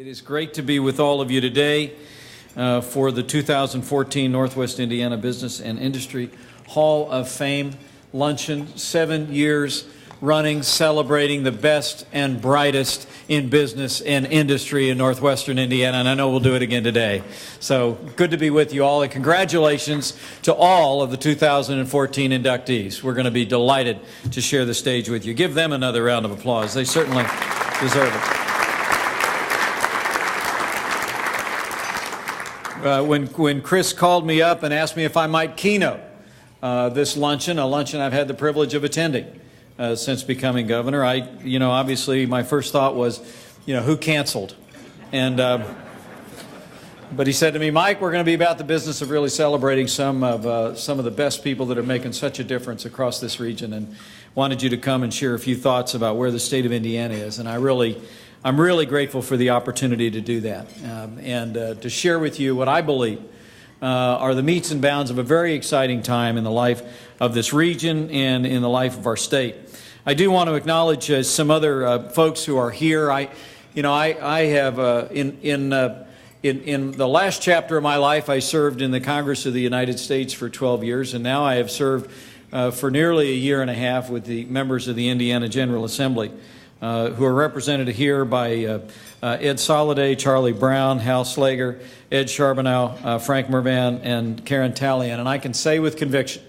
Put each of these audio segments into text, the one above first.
It is great to be with all of you today for the 2014 Northwest Indiana Business and Industry Hall of Fame luncheon. 7 years running, celebrating the best and brightest in business and industry in Northwestern Indiana, and I know we'll do it again today. So good to be with you all, and congratulations to all of the 2014 inductees. We're going to be delighted to share the stage with you. Give them another round of applause. They certainly deserve it. When Chris called me up and asked me if I might keynote this luncheon, a luncheon I've had the privilege of attending since becoming governor, obviously my first thought was, who canceled? And but he said to me, Mike, we're going to be about the business of really celebrating some of the best people that are making such a difference across this region, and wanted you to come and share a few thoughts about where the state of Indiana is. And I'm really grateful for the opportunity to do that and to share with you what I believe are the metes and bounds of a very exciting time in the life of this region and in the life of our state. I do want to acknowledge some other folks who are here. I have in the last chapter of my life, I served in the Congress of the United States for 12 years, and now I have served for nearly a year and a half with the members of the Indiana General Assembly, who are represented here by Ed Soliday, Charlie Brown, Hal Slager, Ed Charbonneau, Frank Mervan, and Karen Talian. And I can say with conviction,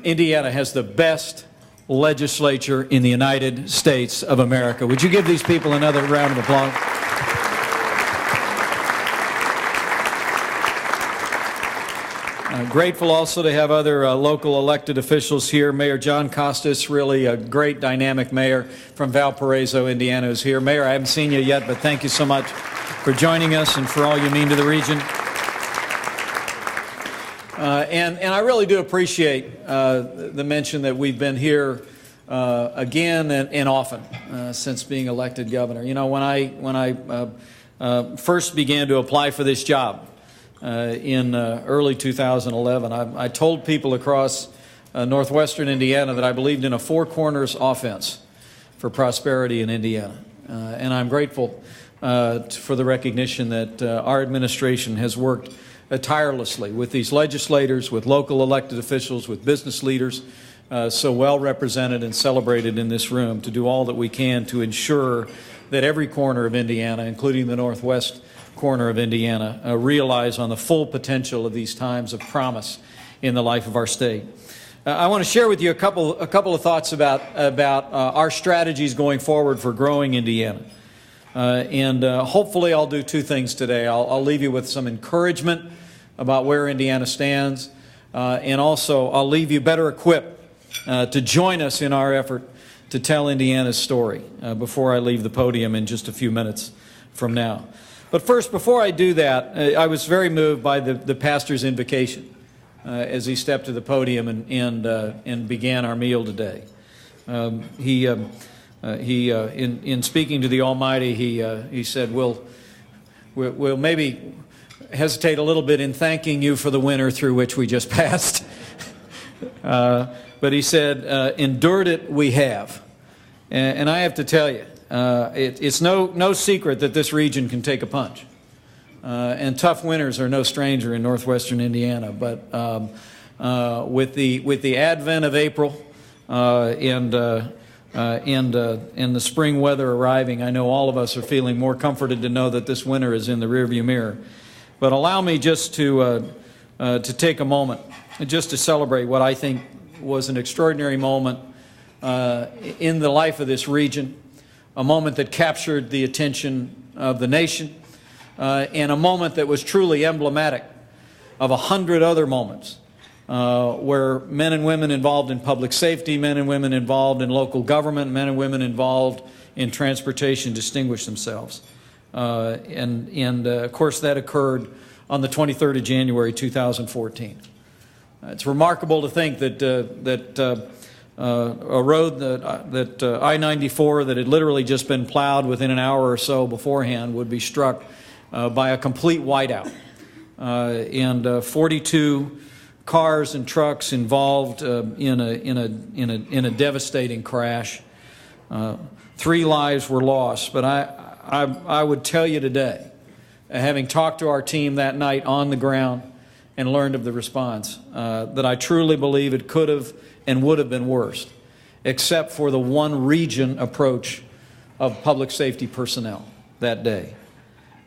Indiana has the best legislature in the United States of America. Would you give these people another round of applause? Grateful also to have other local elected officials here. Mayor John Costas, really a great dynamic mayor from Valparaiso, Indiana, is here. Mayor, I haven't seen you yet, but thank you so much for joining us and for all you mean to the region. And I really do appreciate the mention that we've been here again and often since being elected governor. When I first began to apply for this job, in early 2011, I told people across northwestern Indiana that I believed in a four corners offense for prosperity in Indiana. And I'm grateful for the recognition that our administration has worked tirelessly with these legislators, with local elected officials, with business leaders, so well represented and celebrated in this room, to do all that we can to ensure that every corner of Indiana, including the northwest corner of Indiana, realize on the full potential of these times of promise in the life of our state. I want to share with you a couple of thoughts about our strategies going forward for growing Indiana. And hopefully I'll do two things today. I'll leave you with some encouragement about where Indiana stands, and also I'll leave you better equipped to join us in our effort to tell Indiana's story before I leave the podium in just a few minutes from now. But first, before I do that, I was very moved by the pastor's invocation as he stepped to the podium and began our meal today. In speaking to the Almighty, he said, we'll maybe hesitate a little bit in thanking you for the winter through which we just passed. But he said, endured it we have. And I have to tell you, it's no secret that this region can take a punch, and tough winters are no stranger in northwestern Indiana. But with the advent of April and the spring weather arriving, I know all of us are feeling more comforted to know that this winter is in the rearview mirror. But allow me just to take a moment just to celebrate what I think was an extraordinary moment in the life of this region. A moment that captured the attention of the nation, and a moment that was truly emblematic of 100 other moments where men and women involved in public safety, men and women involved in local government, men and women involved in transportation distinguished themselves. Of course, that occurred on the 23rd of January, 2014. It's remarkable to think that a road that I-94 that had literally just been plowed within an hour or so beforehand would be struck by a complete whiteout, and 42 cars and trucks involved in a devastating crash. 3 lives were lost, but I would tell you today, having talked to our team that night on the ground and learned of the response, that I truly believe it could have and would have been worse, except for the one region approach of public safety personnel that day.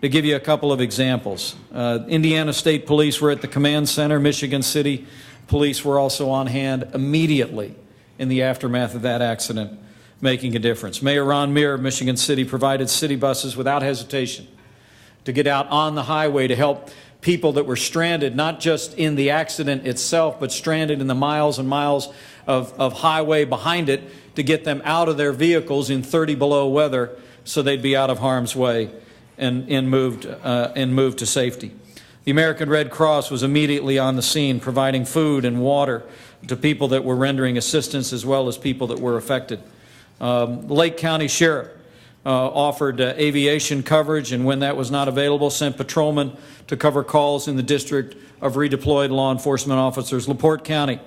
To give you a couple of examples, Indiana State Police were at the command center. Michigan City Police were also on hand immediately in the aftermath of that accident, making a difference. Mayor Ron Meir of Michigan City provided city buses without hesitation to get out on the highway to help people that were stranded, not just in the accident itself, but stranded in the miles and miles of highway behind it, to get them out of their vehicles in 30 below weather so they'd be out of harm's way and moved to safety. The American Red Cross was immediately on the scene, providing food and water to people that were rendering assistance, as well as people that were affected. Lake County Sheriff offered aviation coverage, and when that was not available, sent patrolmen to cover calls in the district of redeployed law enforcement officers. LaPorte County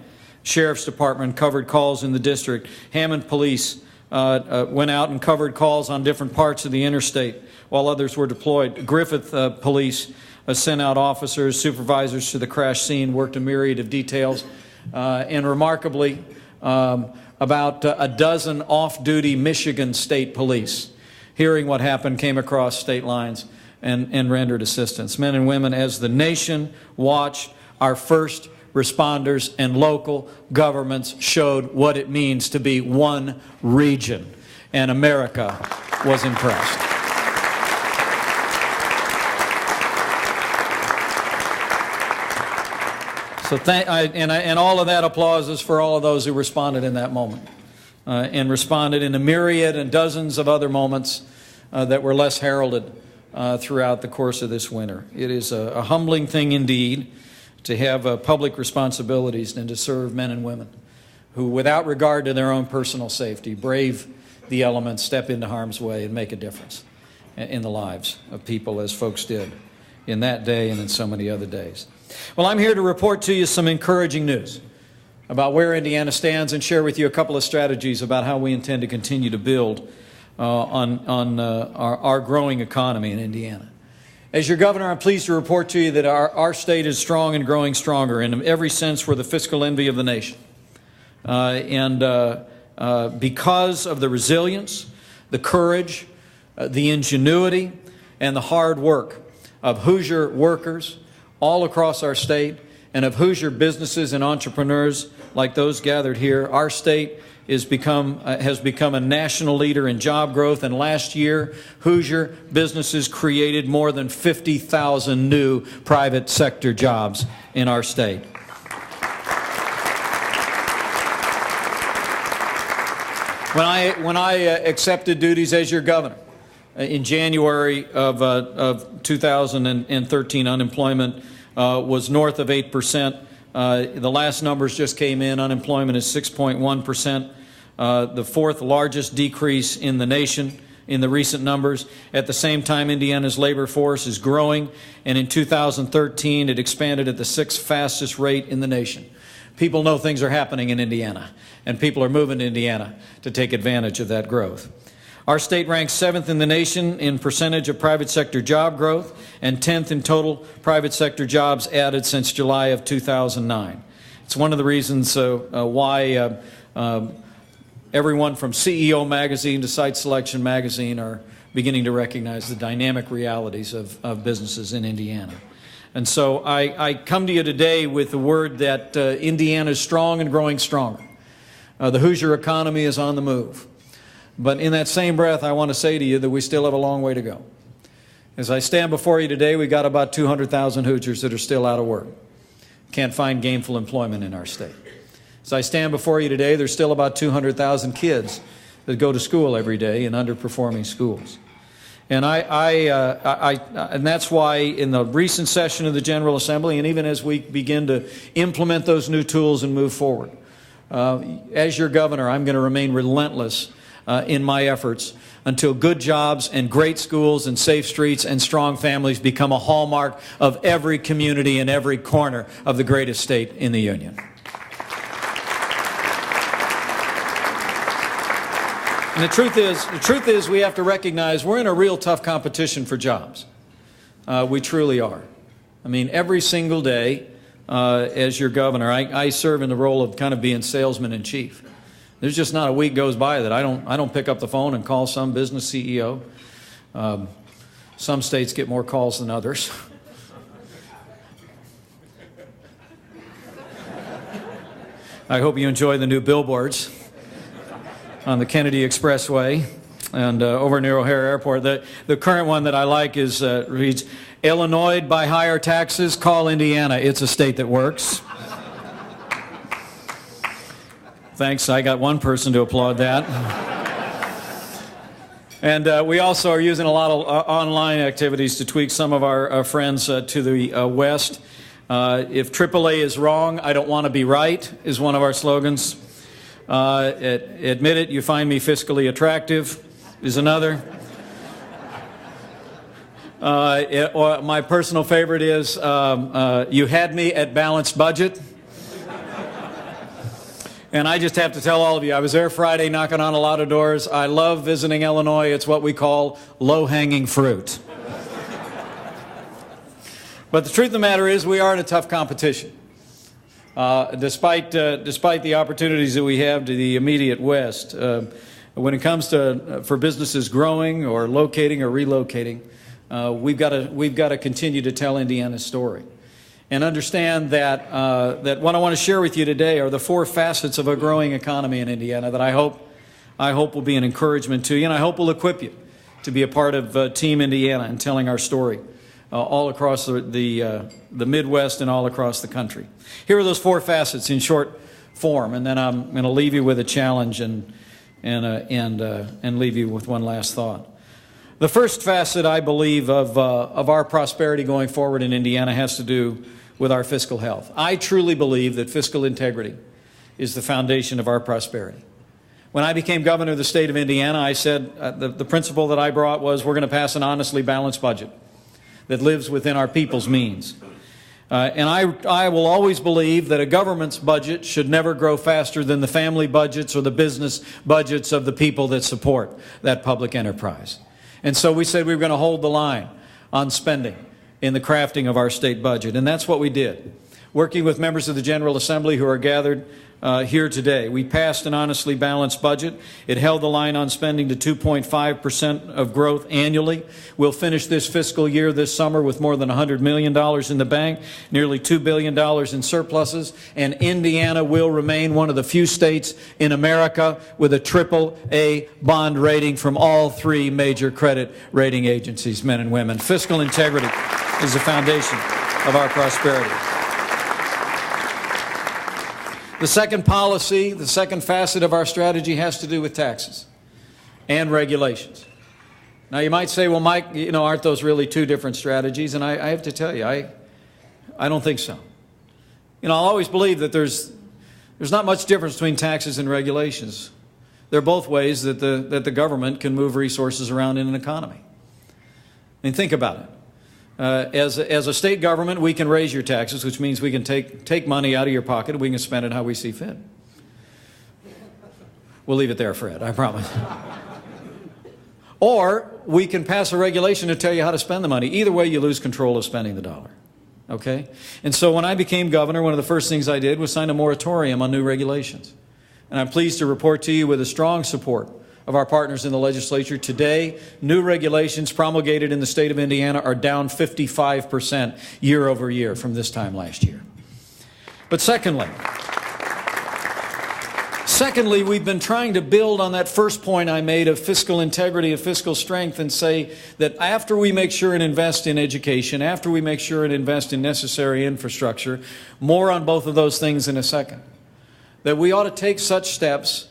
Sheriff's Department covered calls in the district. Hammond Police went out and covered calls on different parts of the interstate while others were deployed. Griffith Police sent out officers, supervisors to the crash scene, worked a myriad of details, and remarkably, about a dozen off-duty Michigan State Police, hearing what happened, came across state lines and rendered assistance. Men and women, as the nation watched, our first responders and local governments showed what it means to be one region, and America was impressed. So and all of that applause is for all of those who responded in that moment, and responded in a myriad and dozens of other moments that were less heralded throughout the course of this winter. It is a humbling thing indeed to have public responsibilities and to serve men and women who, without regard to their own personal safety, brave the elements, step into harm's way, and make a difference in the lives of people, as folks did in that day and in so many other days. Well, I'm here to report to you some encouraging news about where Indiana stands and share with you a couple of strategies about how we intend to continue to build on our growing economy in Indiana. As your governor, I'm pleased to report to you that our state is strong and growing stronger. In every sense, we're the fiscal envy of the nation. Because of the resilience, the courage, the ingenuity, and the hard work of Hoosier workers all across our state, and of Hoosier businesses and entrepreneurs like those gathered here, our state has become a national leader in job growth. And last year, Hoosier businesses created more than 50,000 new private sector jobs in our state. When I accepted duties as your governor in January of 2013, unemployment was north of 8%. The last numbers just came in. Unemployment is 6.1%, the fourth largest decrease in the nation in the recent numbers. At the same time, Indiana's labor force is growing, and in 2013 it expanded at the sixth fastest rate in the nation. People know things are happening in Indiana, and people are moving to Indiana to take advantage of that growth. Our state ranks 7th in the nation in percentage of private sector job growth and 10th in total private sector jobs added since July of 2009. It's one of the reasons why everyone from CEO Magazine to Site Selection Magazine are beginning to recognize the dynamic realities of businesses in Indiana. And so I come to you today with the word that Indiana is strong and growing stronger. The Hoosier economy is on the move. But in that same breath, I want to say to you that we still have a long way to go. As I stand before you today, we got about 200,000 Hoosiers that are still out of work. Can't find gainful employment in our state. As I stand before you today, there's still about 200,000 kids that go to school every day in underperforming schools. And and that's why in the recent session of the General Assembly, and even as we begin to implement those new tools and move forward, as your governor, I'm going to remain relentless in my efforts until good jobs and great schools and safe streets and strong families become a hallmark of every community in every corner of the greatest state in the Union. And the truth is we have to recognize we're in a real tough competition for jobs. We truly are. I mean, every single day as your governor, I serve in the role of kind of being salesman in chief. There's just not a week goes by that I don't pick up the phone and call some business CEO. Some states get more calls than others. I hope you enjoy the new billboards on the Kennedy Expressway and over near O'Hare Airport. The current one that I like is reads, "Illinois by higher taxes, call Indiana. It's a state that works." Thanks, I got one person to applaud that. And we also are using a lot of online activities to tweak some of our friends to the west. If AAA is wrong, I don't want to be right, is one of our slogans. Admit it, you find me fiscally attractive, is another. My personal favorite is you had me at balanced budget. And I just have to tell all of you, I was there Friday knocking on a lot of doors. I love visiting Illinois. It's what we call low-hanging fruit. But the truth of the matter is we are in a tough competition. Despite the opportunities that we have to the immediate west, when it comes to for businesses growing or locating or relocating, we've got to continue to tell Indiana's story. And understand that what I want to share with you today are the 4 facets of a growing economy in Indiana that I hope will be an encouragement to you, and I hope will equip you to be a part of Team Indiana and telling our story all across the Midwest and all across the country. Here are those 4 facets in short form, and then I'm going to leave you with a challenge and leave you with one last thought. The first facet, I believe, of our prosperity going forward in Indiana has to do with our fiscal health. I truly believe that fiscal integrity is the foundation of our prosperity. When I became governor of the state of Indiana, I said the principle that I brought was we're going to pass an honestly balanced budget that lives within our people's means. And I will always believe that a government's budget should never grow faster than the family budgets or the business budgets of the people that support that public enterprise. And so we said we were going to hold the line on spending in the crafting of our state budget. And that's what we did. Working with members of the General Assembly who are gathered here today, we passed an honestly balanced budget. It held the line on spending to 2.5% of growth annually. We'll finish this fiscal year this summer with more than $100 million in the bank, nearly $2 billion in surpluses, and Indiana will remain one of the few states in America with a AAA bond rating from all 3 major credit rating agencies, men and women. Fiscal integrity is the foundation of our prosperity. The second policy, the second facet of our strategy has to do with taxes and regulations. Now you might say, well, Mike, aren't those really 2 different strategies? And I have to tell you, I don't think so. I'll always believe that there's not much difference between taxes and regulations. They're both ways that the government can move resources around in an economy. I mean, think about it. As a state government, we can raise your taxes, which means we can take money out of your pocket and we can spend it how we see fit. We'll leave it there, Fred, I promise. Or we can pass a regulation to tell you how to spend the money. Either way, you lose control of spending the dollar. Okay? And so when I became governor, one of the first things I did was sign a moratorium on new regulations. And I'm pleased to report to you with a strong support of our partners in the legislature. Today, new regulations promulgated in the state of Indiana are down 55% year over year from this time last year. But secondly, we've been trying to build on that first point I made of fiscal integrity, of fiscal strength, and say that after we make sure and invest in education, after we make sure and invest in necessary infrastructure, more on both of those things in a second, that we ought to take such steps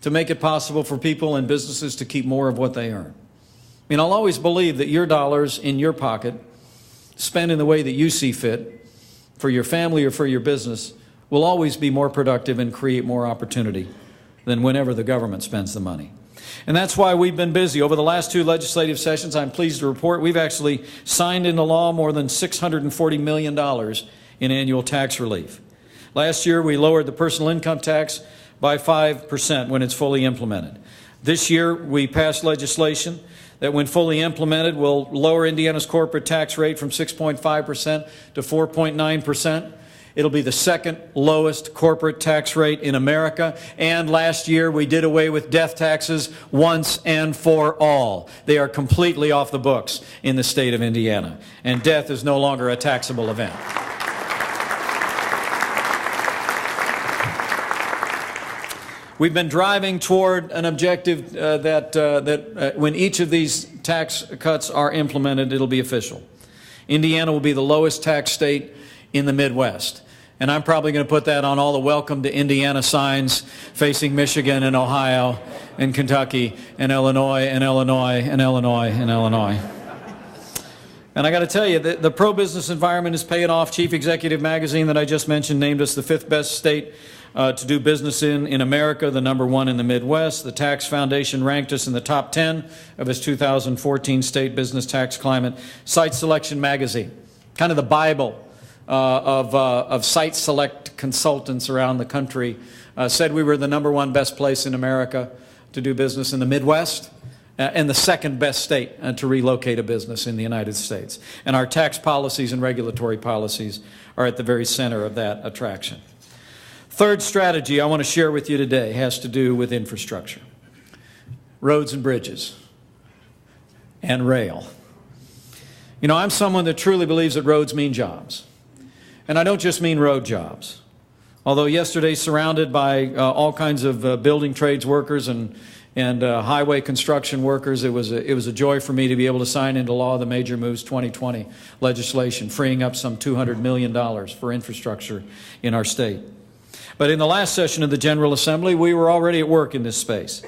to make it possible for people and businesses to keep more of what they earn. I mean, I'll always believe that your dollars in your pocket, spent in the way that you see fit, for your family or for your business, will always be more productive and create more opportunity than whenever the government spends the money. And that's why we've been busy. Over the last 2 legislative sessions, I'm pleased to report we've actually signed into law more than $640 million in annual tax relief. Last year, we lowered the personal income tax by 5% when it's fully implemented. This year, we passed legislation that, when fully implemented, will lower Indiana's corporate tax rate from 6.5% to 4.9%. It'll be the second lowest corporate tax rate in America. And last year, we did away with death taxes once and for all. They are completely off the books in the state of Indiana. And death is no longer a taxable event. We've been driving toward an objective that when each of these tax cuts are implemented, it'll be official. Indiana will be the lowest tax state in the Midwest. And I'm probably going to put that on all the welcome to Indiana signs facing Michigan and Ohio and Kentucky and Illinois and Illinois and Illinois and Illinois. And I got to tell you, the pro-business environment is paying off. Chief Executive Magazine that I just mentioned named us the 5th best state to do business in America, the #1 in the Midwest. The Tax Foundation ranked us in the top 10 of its 2014 State Business Tax Climate. Site Selection Magazine, kind of the Bible of site select consultants around the country, said we were the #1 best place in America to do business in the Midwest, and the 2nd best state to relocate a business in the United States. And our tax policies and regulatory policies are at the very center of that attraction. Third strategy I want to share with you today has to do with infrastructure. Roads and bridges and rail. You know, I'm someone that truly believes that roads mean jobs. And I don't just mean road jobs. Although yesterday, surrounded by all kinds of building trades workers and highway construction workers, it was a joy for me to be able to sign into law the Major Moves 2020 legislation, freeing up some $200 million for infrastructure in our state. But in the last session of the General Assembly, we were already at work in this space.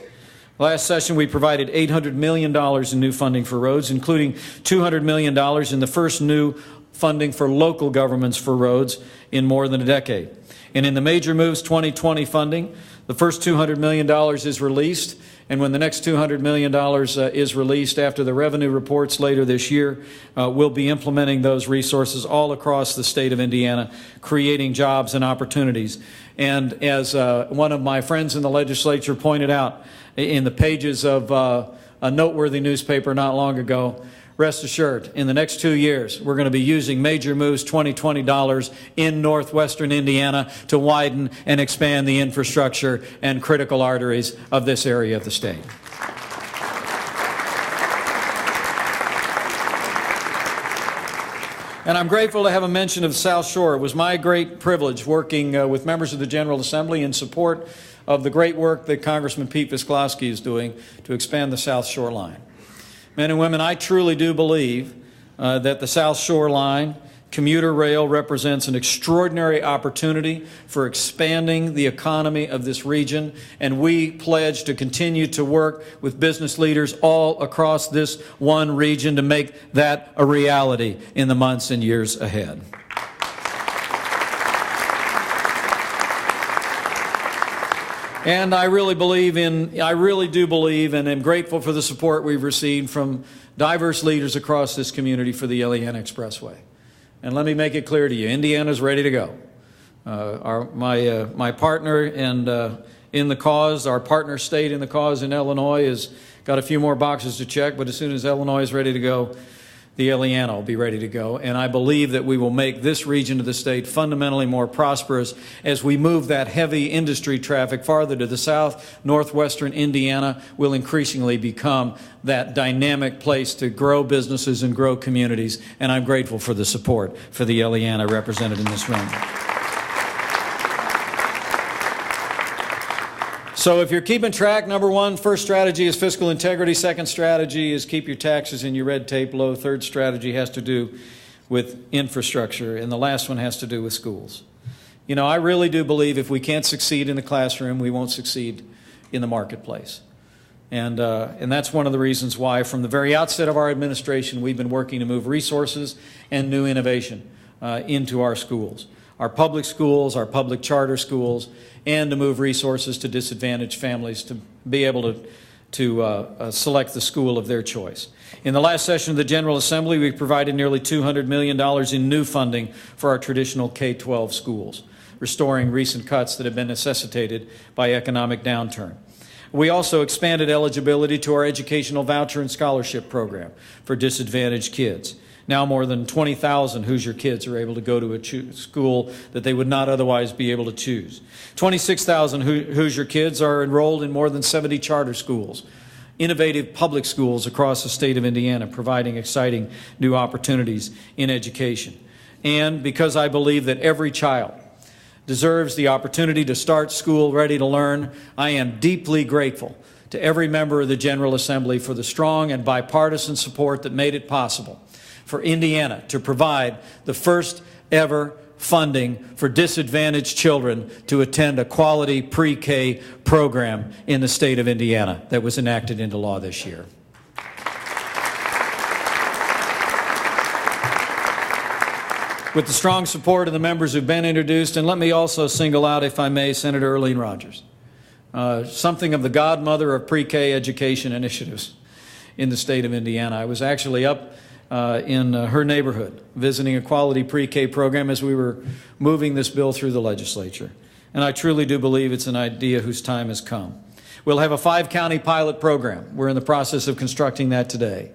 Last session, we provided $800 million in new funding for roads, including $200 million in the first new funding for local governments for roads in more than a decade. And in the Major Moves 2020 funding, the first $200 million is released. And when the next $200 million is released after the revenue reports later this year, we'll be implementing those resources all across the state of Indiana, creating jobs and opportunities. And as one of my friends in the legislature pointed out in the pages of a noteworthy newspaper not long ago, rest assured, in the next 2 years, we're going to be using Major Moves 2020 dollars in northwestern Indiana to widen and expand the infrastructure and critical arteries of this area of the state. And I'm grateful to have a mention of the South Shore. It was my great privilege working with members of the General Assembly in support of the great work that Congressman Pete Visclosky is doing to expand the South Shore Line. Men and women, I truly do believe that the South Shore Line, commuter rail, represents an extraordinary opportunity for expanding the economy of this region, and we pledge to continue to work with business leaders all across this one region to make that a reality in the months and years ahead. And I really do believe and am grateful for the support we've received from diverse leaders across this community for the Indiana Expressway. And let me make it clear to you, Indiana's ready to go. My partner in the cause, our partner state in the cause in Illinois, has got a few more boxes to check, but as soon as Illinois is ready to go, the Indiana will be ready to go. And I believe that we will make this region of the state fundamentally more prosperous as we move that heavy industry traffic farther to the south. Northwestern Indiana will increasingly become that dynamic place to grow businesses and grow communities. And I'm grateful for the support for the Indiana represented in this room. So if you're keeping track, number one, first strategy is fiscal integrity. Second strategy is keep your taxes and your red tape low. Third strategy has to do with infrastructure. And the last one has to do with schools. You know, I really do believe if we can't succeed in the classroom, we won't succeed in the marketplace. And that's one of the reasons why from the very outset of our administration, we've been working to move resources and new innovation into our schools. Our public schools, our public charter schools, and to move resources to disadvantaged families to be able to select the school of their choice. In the last session of the General Assembly, we provided nearly $200 million in new funding for our traditional K-12 schools, restoring recent cuts that have been necessitated by economic downturn. We also expanded eligibility to our educational voucher and scholarship program for disadvantaged kids. Now more than 20,000 Hoosier kids are able to go to a school that they would not otherwise be able to choose. 26,000 Hoosier kids are enrolled in more than 70 charter schools, innovative public schools across the state of Indiana, providing exciting new opportunities in education. And because I believe that every child deserves the opportunity to start school ready to learn, I am deeply grateful to every member of the General Assembly for the strong and bipartisan support that made it possible for Indiana to provide the first ever funding for disadvantaged children to attend a quality pre-K program in the state of Indiana that was enacted into law this year. With the strong support of the members who've been introduced, and let me also single out, if I may, Senator Earlene Rogers, something of the godmother of pre-K education initiatives in the state of Indiana. I was actually up in her neighborhood visiting a quality pre-K program as we were moving this bill through the legislature. And I truly do believe it's an idea whose time has come. We'll have a 5-county pilot program. We're in the process of constructing that today.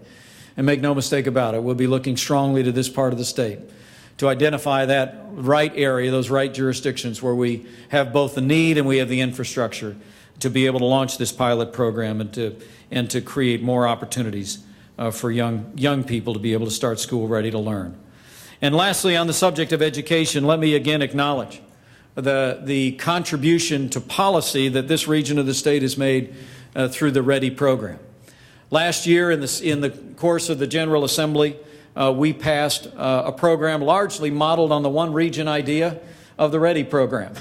And make no mistake about it, we'll be looking strongly to this part of the state to identify that right area, those right jurisdictions where we have both the need and we have the infrastructure to be able to launch this pilot program and to create more opportunities for young people to be able to start school ready to learn. And lastly, on the subject of education, let me again acknowledge the contribution to policy that this region of the state has made through the READY program. Last year, in the course of the General Assembly, we passed a program largely modeled on the one region idea of the READY program.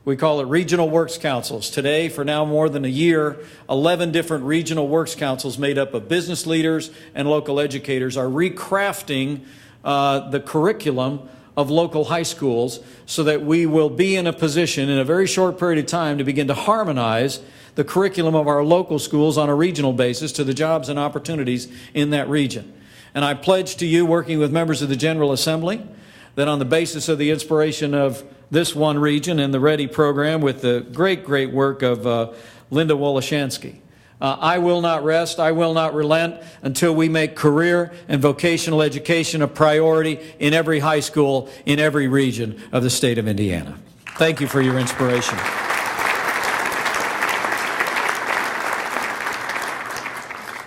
We call it Regional Works Councils. Today, for now more than a year, 11 different regional works councils made up of business leaders and local educators are recrafting the curriculum of local high schools so that we will be in a position in a very short period of time to begin to harmonize the curriculum of our local schools on a regional basis to the jobs and opportunities in that region. And I pledge to you, working with members of the General Assembly, that on the basis of the inspiration of this one region and the READY program with the great work of Linda Woloshansky, I will not rest, I will not relent until we make career and vocational education a priority in every high school in every region of the state of Indiana. Thank you for your inspiration.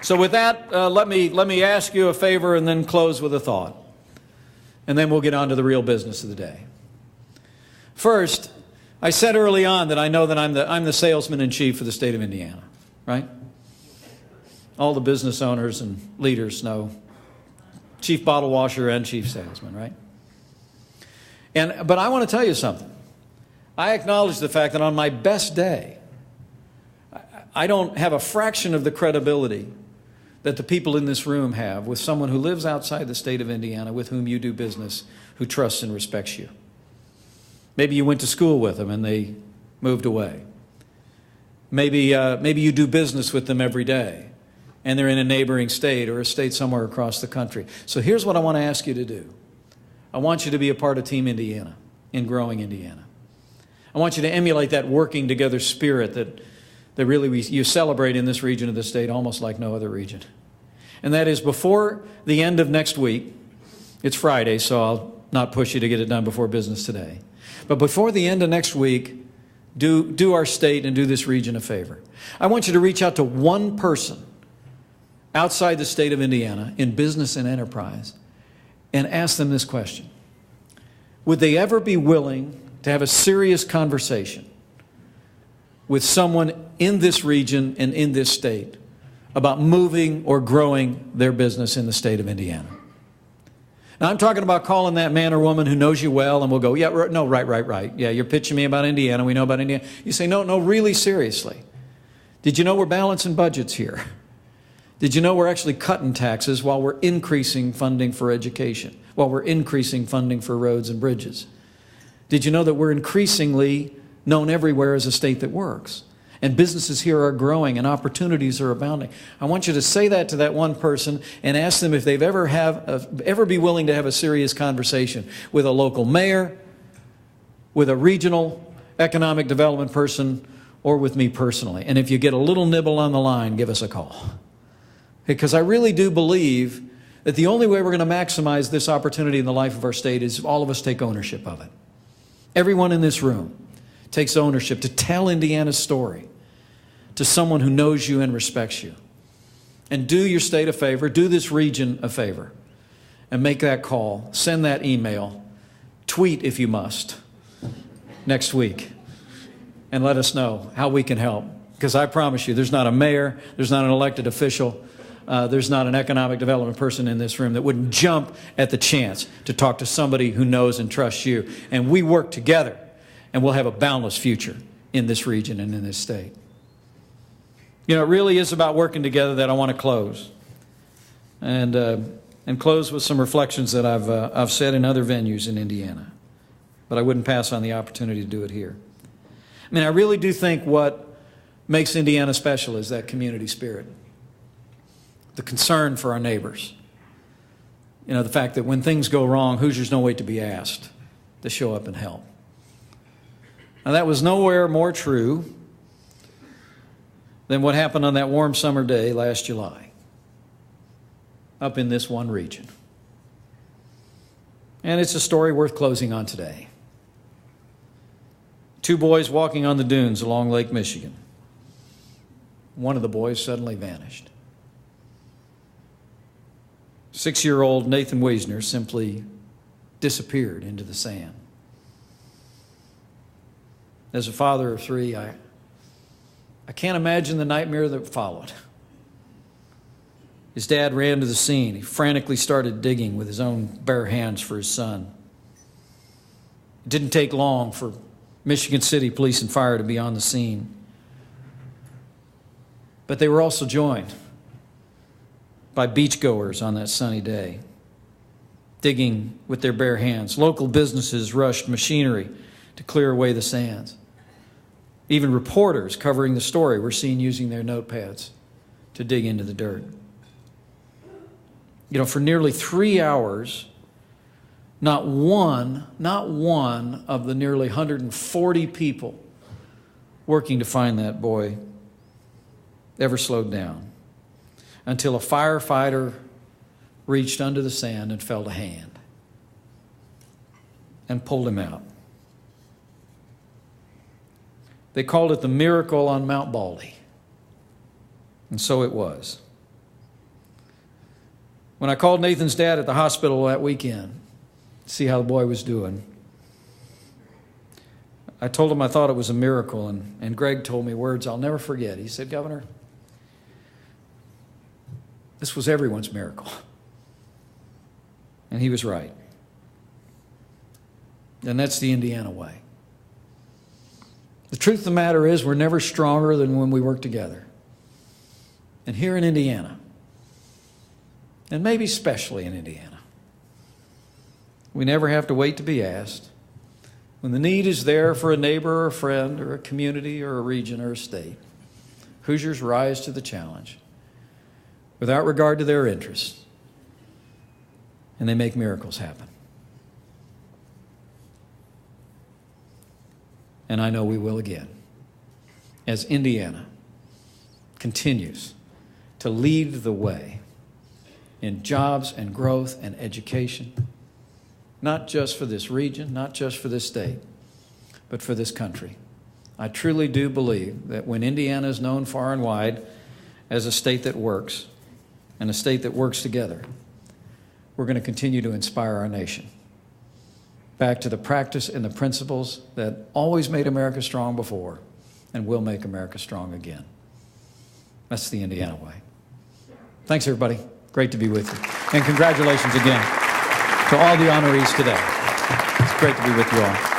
So with that, let me ask you a favor and then close with a thought. And then we'll get on to the real business of the day. First, I said early on that I know that I'm the salesman in chief for the state of Indiana, right? All the business owners and leaders know chief bottle washer and chief salesman, right? But I want to tell you something. I acknowledge the fact that on my best day, I don't have a fraction of the credibility that the people in this room have with someone who lives outside the state of Indiana with whom you do business, who trusts and respects you. Maybe you went to school with them and they moved away. Maybe you do business with them every day and they're in a neighboring state or a state somewhere across the country. So here's what I want to ask you to do. I want you to be a part of Team Indiana in growing Indiana. I want you to emulate that working together spirit that really you celebrate in this region of the state almost like no other region. And that is before the end of next week, it's Friday, so I'll not push you to get it done before business today. But before the end of next week, do our state and do this region a favor. I want you to reach out to one person outside the state of Indiana in business and enterprise and ask them this question. Would they ever be willing to have a serious conversation with someone in this region and in this state about moving or growing their business in the state of Indiana? Now, I'm talking about calling that man or woman who knows you well and will go, yeah, no, right. Yeah, you're pitching me about Indiana. We know about Indiana. You say, no, really seriously. Did you know we're balancing budgets here? Did you know we're actually cutting taxes while we're increasing funding for education, while we're increasing funding for roads and bridges? Did you know that we're increasingly known everywhere as a state that works? And businesses here are growing and opportunities are abounding. I want you to say that to that one person and ask them if they've ever be willing to have a serious conversation with a local mayor, with a regional economic development person, or with me personally. And if you get a little nibble on the line, give us a call. Because I really do believe that the only way we're going to maximize this opportunity in the life of our state is if all of us take ownership of it. Everyone in this room takes ownership to tell Indiana's story to someone who knows you and respects you. And do your state a favor, do this region a favor, and make that call, send that email, tweet if you must, next week, and let us know how we can help. Because I promise you, there's not a mayor, there's not an elected official, there's not an economic development person in this room that wouldn't jump at the chance to talk to somebody who knows and trusts you. And we work together, and we'll have a boundless future in this region and in this state. You know, it really is about working together that I want to close. And close with some reflections that I've said in other venues in Indiana. But I wouldn't pass on the opportunity to do it here. I mean, I really do think what makes Indiana special is that community spirit. The concern for our neighbors. You know, the fact that when things go wrong, Hoosiers don't wait to be asked to show up and help. Now, that was nowhere more true than what happened on that warm summer day last July up in this one region. And it's a story worth closing on today. 2 boys walking on the dunes along Lake Michigan. One of the boys suddenly vanished. 6-year-old Nathan Wiesner simply disappeared into the sand. As a father of 3, I can't imagine the nightmare that followed. His dad ran to the scene. He frantically started digging with his own bare hands for his son. It didn't take long for Michigan City Police and Fire to be on the scene. But they were also joined by beachgoers on that sunny day, digging with their bare hands. Local businesses rushed machinery to clear away the sands. Even reporters covering the story were seen using their notepads to dig into the dirt. You know, for nearly 3 hours, not one of the nearly 140 people working to find that boy ever slowed down until a firefighter reached under the sand and felt a hand and pulled him out. They called it the miracle on Mount Baldy. And so it was. When I called Nathan's dad at the hospital that weekend to see how the boy was doing, I told him I thought it was a miracle, and Greg told me words I'll never forget. He said, "Governor, this was everyone's miracle." And he was right. And that's the Indiana way. The truth of the matter is we're never stronger than when we work together. And here in Indiana, and maybe especially in Indiana, we never have to wait to be asked. When the need is there for a neighbor or a friend or a community or a region or a state, Hoosiers rise to the challenge without regard to their interests, and they make miracles happen. And I know we will again, as Indiana continues to lead the way in jobs and growth and education, not just for this region, not just for this state, but for this country. I truly do believe that when Indiana is known far and wide as a state that works and a state that works together, we're going to continue to inspire our nation back to the practice and the principles that always made America strong before and will make America strong again. That's the Indiana way. Thanks, everybody. Great to be with you. And congratulations again to all the honorees today. It's great to be with you all.